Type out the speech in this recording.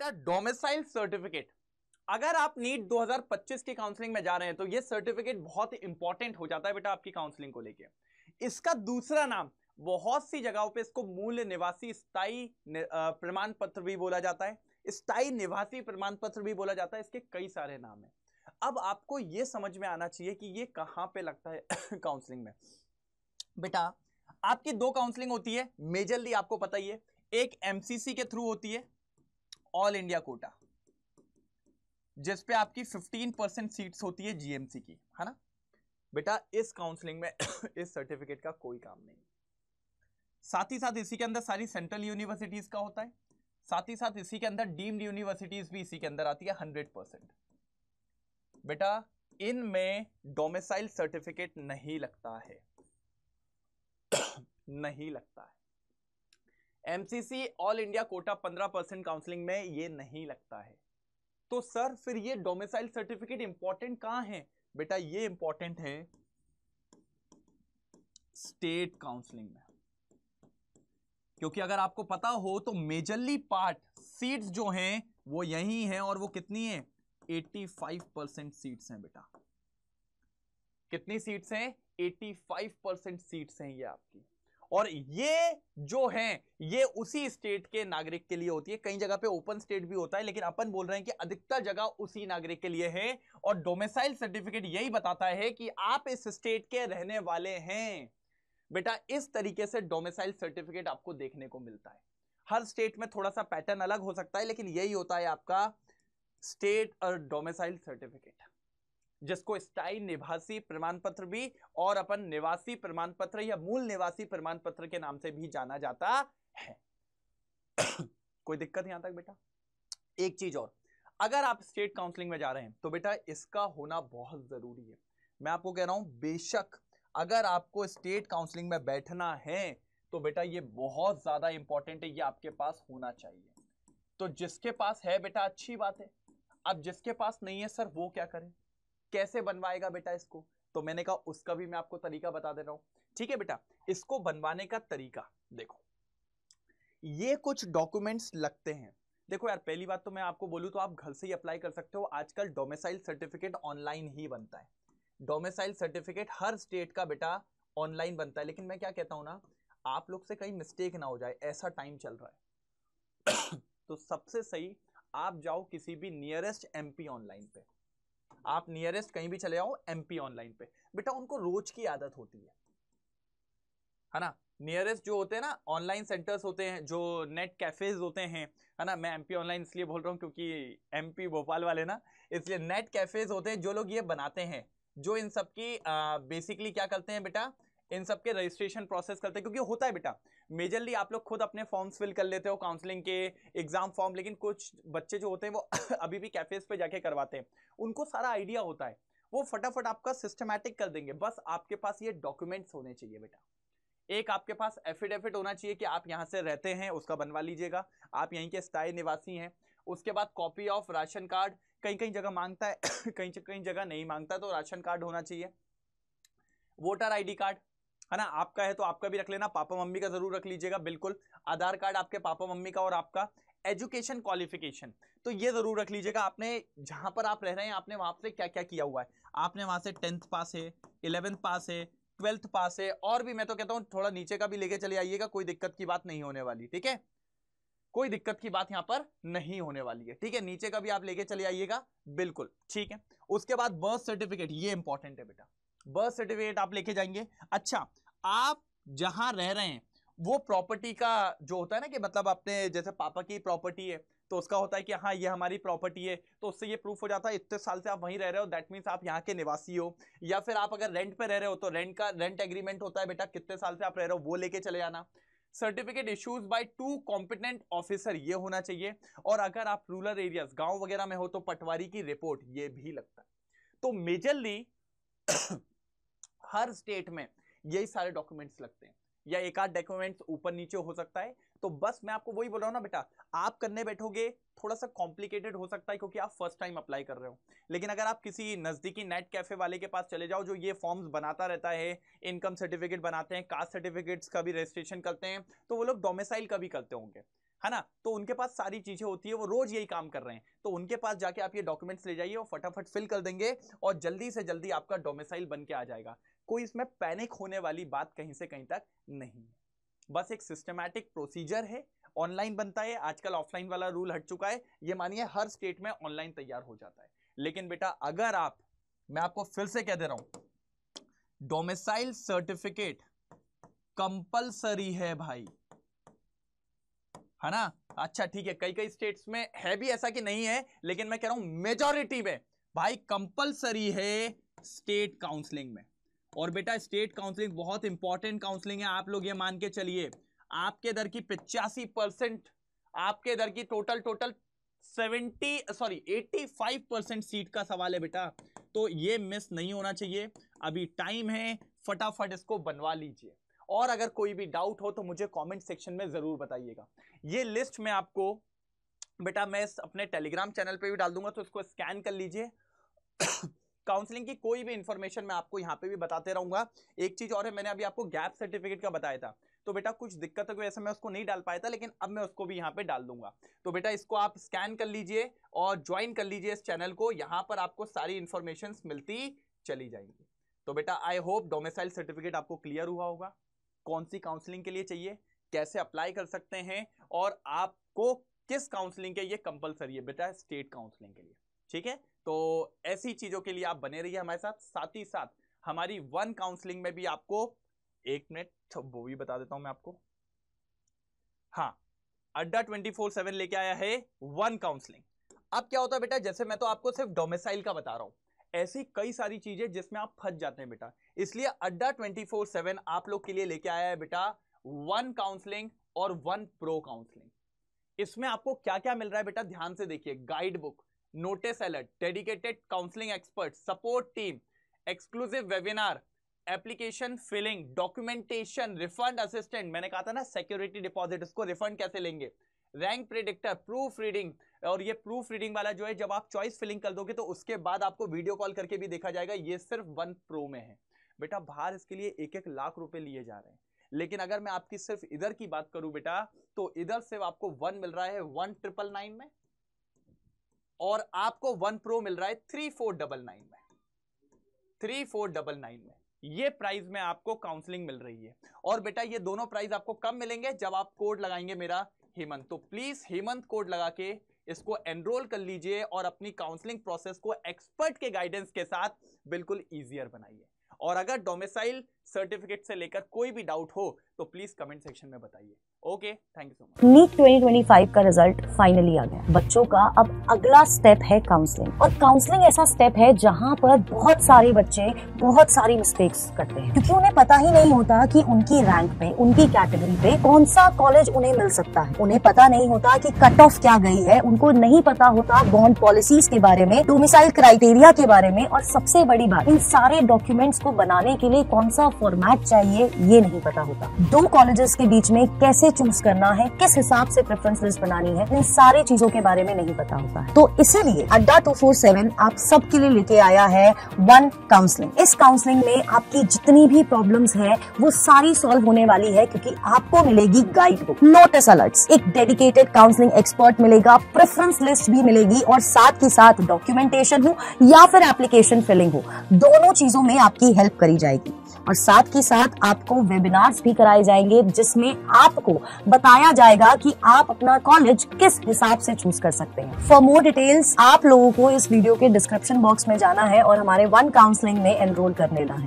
बेटा domicile certificate, अगर आप नीट 2025 की काउंसलिंग में जा रहे हैं तो ये सर्टिफिकेट बहुत इंपॉर्टेंट हो जाता है बेटा आपकी काउंसलिंग को लेके। इसका दूसरा नाम, बहुत सी जगहों पे इसको मूल निवासी स्थायी प्रमाण पत्र भी बोला जाता है, स्थायी निवासी प्रमाण पत्र भी बोला जाता है, इसके कई सारे नाम हैं। अब आपको यह समझ में आना चाहिए कि ये कहां पे लगता है काउंसलिंग में। बेटा आपकी दो काउंसलिंग होती है मेजरली, आपको पता ही है, एक एमसीसी के थ्रू होती है, ऑल इंडिया कोटा, जिसपे आपकी 15% सीट्स होती है जीएमसी की, है ना बेटा। इस काउंसलिंग में इस सर्टिफिकेट का कोई काम नहीं। साथ ही साथ इसी के अंदर सारी सेंट्रल यूनिवर्सिटीज का होता है, साथ ही साथ इसी के अंदर डीम्ड यूनिवर्सिटीज भी इसी के अंदर आती है 100%। बेटा इनमें डोमिसाइल सर्टिफिकेट नहीं लगता है, नहीं लगता है। MCC all India quota 15% counselling में ये नहीं लगता है। तो सर फिर ये डोमिसाइल सर्टिफिकेट इंपॉर्टेंट कहां है? बेटा ये इंपॉर्टेंट है स्टेट काउंसलिंग में, क्योंकि अगर आपको पता हो तो मेजरली पार्ट सीट्स जो हैं वो यही हैं, और वो कितनी है? 85% सीट्स हैं बेटा। कितनी सीट्स हैं? 85% सीट्स हैं ये आपकी। और ये जो हैं ये उसी स्टेट के नागरिक के लिए होती है। कई जगह पे ओपन स्टेट भी होता है, लेकिन अपन बोल रहे हैं कि अधिकतर जगह उसी नागरिक के लिए है। और डोमिसाइल सर्टिफिकेट यही बताता है कि आप इस स्टेट के रहने वाले हैं। बेटा इस तरीके से डोमिसाइल सर्टिफिकेट आपको देखने को मिलता है। हर स्टेट में थोड़ा सा पैटर्न अलग हो सकता है, लेकिन यही होता है आपका स्टेट और डोमिसाइल सर्टिफिकेट, जिसको स्थायी निवासी प्रमाण पत्र भी और अपन निवासी प्रमाण पत्र या मूल निवासी प्रमाण पत्र के नाम से भी जाना जाता है। कोई दिक्कत यहां तक बेटा? एक चीज और, अगर आप स्टेट काउंसलिंग में जा रहे हैं तो बेटा इसका होना बहुत जरूरी है। मैं आपको कह रहा हूं बेशक अगर आपको स्टेट काउंसलिंग में बैठना है तो बेटा ये बहुत ज्यादा इंपॉर्टेंट है, ये आपके पास होना चाहिए। तो जिसके पास है बेटा अच्छी बात है, अब जिसके पास नहीं है सर वो क्या करें, कैसे बनवाएगा बेटा इसको? तो मैंने कहा उसका भी मैं आपको तरीका बता दे रहा हूं। ठीक है बेटा, इसको बनवाने का तरीका देखो, ये कुछ डॉक्यूमेंट्स लगते हैं। देखो यार पहली बात तो मैं आपको बोलूं तो आप घर से ही अप्लाई कर सकते हो। आजकल डोमिसाइल सर्टिफिकेट ऑनलाइन ही बनता है। डोमिसाइल सर्टिफिकेट हर स्टेट का बेटा ऑनलाइन बनता है। लेकिन मैं क्या कहता हूं ना, आप लोग से कहीं मिस्टेक ना हो जाए, ऐसा टाइम चल रहा है तो सबसे सही आप जाओ किसी भी नियरेस्ट एमपी ऑनलाइन पे। आप नियरेस्ट कहीं भी चले जाओ एमपी ऑनलाइन पे, बेटा उनको रोज की आदत होती है ना। नियरेस्ट जो होते हैं ना ऑनलाइन सेंटर्स होते हैं, जो नेट कैफेज होते हैं, है ना। मैं एमपी ऑनलाइन इसलिए बोल रहा हूं क्योंकि एमपी भोपाल वाले ना, इसलिए नेट कैफेज होते हैं जो लोग ये बनाते हैं, जो इन सबकी बेसिकली क्या करते हैं बेटा, इन सबके रजिस्ट्रेशन प्रोसेस करते हैं। क्योंकि होता है बेटा मेजरली आप लोग खुद अपने फॉर्म्स फिल कर लेते हो काउंसलिंग के एग्जाम फॉर्म, लेकिन कुछ बच्चे जो होते हैं वो अभी भी कैफेज पे जाके करवाते हैं। उनको सारा आइडिया होता है, वो फटाफट आपका सिस्टमैटिक कर देंगे। बस आपके पास ये डॉक्यूमेंट्स होने चाहिए बेटा। एक आपके पास एफिडेविट होना चाहिए कि आप यहां से रहते हैं, उसका बनवा लीजिएगा, आप यहीं के स्थायी निवासी हैं। उसके बाद कॉपी ऑफ राशन कार्ड, कहीं कहीं जगह मांगता है कहीं कहीं जगह नहीं मांगता, तो राशन कार्ड होना चाहिए। वोटर आईडी कार्ड, है ना, आपका है तो आपका भी रख लेना, पापा मम्मी का जरूर रख लीजिएगा बिल्कुल। आधार कार्ड आपके पापा मम्मी का, और आपका एजुकेशन क्वालिफिकेशन तो ये जरूर रख लीजिएगा। आपने जहां पर आप रह रहे हैं आपने वहां से क्या क्या किया हुआ है, आपने वहां से 10th पास है, 11th पास है, 12th पास है, और भी मैं तो कहता हूं थोड़ा नीचे का भी लेके चले आइएगा, कोई दिक्कत की बात नहीं होने वाली। ठीक है, कोई दिक्कत की बात यहां पर नहीं होने वाली है। ठीक है, नीचे का भी आप लेके चले आइएगा बिल्कुल। ठीक है, उसके बाद बर्थ सर्टिफिकेट, ये इंपॉर्टेंट है बेटा। बर्थ सर्टिफिकेट आप लेके जाएंगे। अच्छा, आप जहां रह रहे हैं वो प्रॉपर्टी का जो होता है ना, कि मतलब अपने जैसे पापा की प्रॉपर्टी है तो उसका होता है कि हाँ ये हमारी प्रॉपर्टी है, तो उससे ये प्रूफ हो जाता है इतने साल से आप वहीं रह रहे हो, दैट मींस आप यहाँ के निवासी हो। या फिर आप अगर रेंट पे रह रहे हो तो रेंट एग्रीमेंट होता है बेटा, कितने साल से आप रह रहे हो वो लेके चले जाना। Certificate issues by 2 competent officer, ये होना चाहिए। और अगर आप रूरल एरियाज गांव वगैरह में हो तो पटवारी की रिपोर्ट, ये भी लगता है। तो मेजरली हर स्टेट में यही सारे डॉक्यूमेंट्स लगते हैं, या एक आध डॉक्यूमेंट्स ऊपर नीचे हो सकता है। तो बस मैं आपको वही बोल रहा हूं ना बेटा, आप करने बैठोगे थोड़ा सा कॉम्प्लिकेटेड हो सकता है क्योंकि आप फर्स्ट टाइम अप्लाई कर रहे हो। लेकिन अगर आप किसी नजदीकी नेट कैफे वाले के पास चले जाओ जो ये फॉर्म्स बनाता रहता है, इनकम सर्टिफिकेट बनाते हैं, कास्ट सर्टिफिकेट्स का भी रजिस्ट्रेशन करते हैं, तो वो लोग डोमिसाइल का भी करते होंगे। है ना, तो उनके पास सारी चीजें होती है, वो रोज यही काम कर रहे हैं, तो उनके पास जाके आप ये डॉक्यूमेंट्स ले जाइए, वो फटाफट फिल कर देंगे और जल्दी से जल्दी आपका डोमिसाइल बन के आ जाएगा। कोई इसमें पैनिक होने वाली बात कहीं से कहीं तक नहीं है, बस एक सिस्टमैटिक प्रोसीजर है, ऑनलाइन बनता है। आजकल ऑफलाइन वाला रूल हट चुका है, ये मानिए हर स्टेट में ऑनलाइन तैयार हो जाता है। लेकिन बेटा अगर मैं आपको फिर से कह दे रहा हूं, डोमिसाइल सर्टिफिकेट कंपलसरी है भाई, है ना। अच्छा ठीक है, कई कई स्टेट्स में है भी ऐसा कि नहीं है, लेकिन मैं कह रहा हूं मेजॉरिटी में भाई कंपलसरी है स्टेट काउंसलिंग में। और बेटा स्टेट काउंसलिंग बहुत इंपॉर्टेंट काउंसलिंग है, आप लोग ये मान के चलिए आपके इधर की 85%, आपके इधर की टोटल 85% सीट का सवाल है बेटा, तो ये मिस नहीं होना चाहिए। अभी टाइम है, फटाफट इसको बनवा लीजिए। और अगर कोई भी डाउट हो तो मुझे कमेंट सेक्शन में जरूर बताइएगा। ये लिस्ट में आपको बेटा मैं अपने टेलीग्राम चैनल पे भी डाल दूंगा, तो इसको स्कैन कर लीजिए। काउंसलिंग की कोई भी इंफॉर्मेशन मैं आपको यहाँ पे भी बताते रहूंगा। एक चीज और है, मैंने अभी आपको गैप सर्टिफिकेट का बताया था, तो बेटा कुछ दिक्कतों की वजह से मैं उसको नहीं डाल पाया था, लेकिन अब मैं उसको भी यहाँ पे डाल दूंगा। तो बेटा इसको आप स्कैन कर लीजिए और ज्वाइन कर लीजिए इस चैनल को, यहाँ पर आपको सारी इंफॉर्मेशन मिलती चली जाएंगी। तो बेटा आई होप डोमिसाइल सर्टिफिकेट आपको क्लियर हुआ होगा, कौन सी काउंसलिंग के लिए चाहिए, कैसे अप्लाई कर सकते हैं, और आपको किस काउंसलिंग के ये कंपलसरी है बेटा, स्टेट काउंसलिंग के लिए। ठीक है, तो ऐसी चीजों के लिए आप बने रहिए हमारे साथ। साथ ही साथ हमारी वन काउंसलिंग में भी आपको, एक मिनट वो भी बता देता हूं मैं आपको। हाँ, अड्डा 24/7 लेके आया है वन काउंसलिंग। अब क्या होता है बेटा, जैसे मैं तो आपको सिर्फ डोमिसाइल का बता रहा हूं, ऐसी कई सारी चीजें जिसमें आप फंस जाते हैं बेटा, इसलिए अड्डा 24/7 आप लोग के लिए लेके आया है बेटा वन काउंसलिंग और वन प्रो काउंसलिंग। इसमें आपको क्या क्या मिल रहा है बेटा, ध्यान से देखिए। Guide book, notice alert, dedicated counselling expert, support team, exclusive webinar, application filling, documentation, refund assistant, मैंने कहा था ना सिक्योरिटी डिपॉजिट, उसको रिफंड कैसे लेंगे, रैंक प्रेडिक्टर, प्रूफ रीडिंग। और ये प्रूफ रीडिंग वाला जो है, जब आप चॉइस फिलिंग कर दोगे तो उसके बाद आपको वीडियो कॉल करके भी देखा जाएगा। ये सिर्फ वन प्रो में है बेटा, बाहर इसके लिए 1-1 लाख रुपए लिए जा रहे हैं। लेकिन अगर मैं आपकी सिर्फ इधर की बात करूं बेटा, तो इधर से आपको वन मिल रहा है 1999 में, और आपको वन प्रो मिल रहा है 3499 में, 3499 में। ये प्राइस में आपको काउंसलिंग मिल रही है। और बेटा ये दोनों प्राइस आपको कब मिलेंगे, जब आप कोड लगाएंगे मेरा हेमंत। तो प्लीज हेमंत कोड लगा के इसको एनरोल कर लीजिए और अपनी काउंसलिंग प्रोसेस को एक्सपर्ट के गाइडेंस के साथ बिल्कुल ईजियर बनाइए। और अगर डोमिसाइल सर्टिफिकेट से लेकर कोई भी डाउट हो तो प्लीज कमेंट सेक्शन में बताइए। Okay, thank you so much. NEET 2025 का रिजल्ट फाइनली आ गया। बच्चों का अब अगला स्टेप है काउंसलिंग, और काउंसलिंग ऐसा स्टेप है जहां पर बहुत सारे बच्चे बहुत सारी मिस्टेक्स करते हैं, क्योंकि उन्हें पता ही नहीं होता कि उनकी रैंक पे, उनकी कैटेगरी पे कौन सा कॉलेज उन्हें मिल सकता है। उन्हें पता नहीं होता कि कट ऑफ क्या गई है, उनको नहीं पता होता बॉन्ड पॉलिसीज के बारे में, डोमिसाइल क्राइटेरिया के बारे में, और सबसे बड़ी बात, इन सारे डॉक्यूमेंट्स को बनाने के लिए कौन सा फॉर्मेट चाहिए ये नहीं पता होता। 2 कॉलेजेस के बीच में कैसे चूज करना है, किस हिसाब से प्रेफरेंस लिस्ट बनानी है, इन सारी चीजों के बारे में नहीं पता होता है। तो इसीलिए अड्डा 247 आप सबके लिए लेके आया है वन काउंसलिंग। इस काउंसलिंग में आपकी जितनी भी प्रॉब्लम्स है वो सारी सॉल्व होने वाली है, क्योंकि आपको मिलेगी गाइड बुक, नोटिस अलर्ट्स, एक डेडिकेटेड काउंसलिंग एक्सपर्ट मिलेगा, प्रेफरेंस लिस्ट भी मिलेगी, और साथ ही साथ डॉक्यूमेंटेशन हो या फिर एप्लीकेशन फिलिंग हो, दोनों चीजों में आपकी हेल्प करी जाएगी। और साथ ही साथ आपको वेबिनार्स भी कराए जाएंगे, जिसमें आपको बताया जाएगा कि आप अपना कॉलेज किस हिसाब से चूज कर सकते हैं। फॉर मोर डिटेल्स आप लोगों को इस वीडियो के डिस्क्रिप्शन बॉक्स में जाना है और हमारे वन काउंसलिंग में एनरोल कर लेना है।